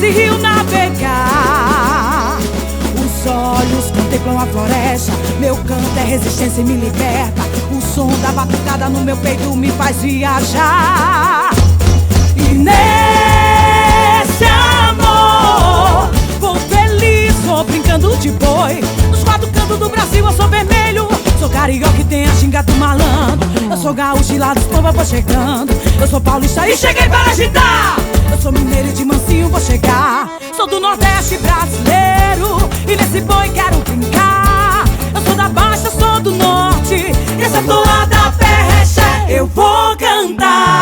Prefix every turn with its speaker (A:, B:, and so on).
A: nesse rio navegar. Os olhos contemplam a floresta, meu canto é resistência e me liberta. O som da batucada no meu peito me faz viajar. E nesse amor vou feliz, vou brincando de boi. Nos quatro cantos do Brasil eu sou vermelho, sou carioca e tem a xinga do malandro. Eu sou gaúcho e lá dos povos eu vou chegando. Eu sou paulista e cheguei para agitar. Eu sou mineiro e de mansinho vou chegar. Sou do Nordeste brasileiro e nesse boi quero brincar. Eu sou da Baixa, eu sou do Norte e essa toada perrecha eu vou cantar.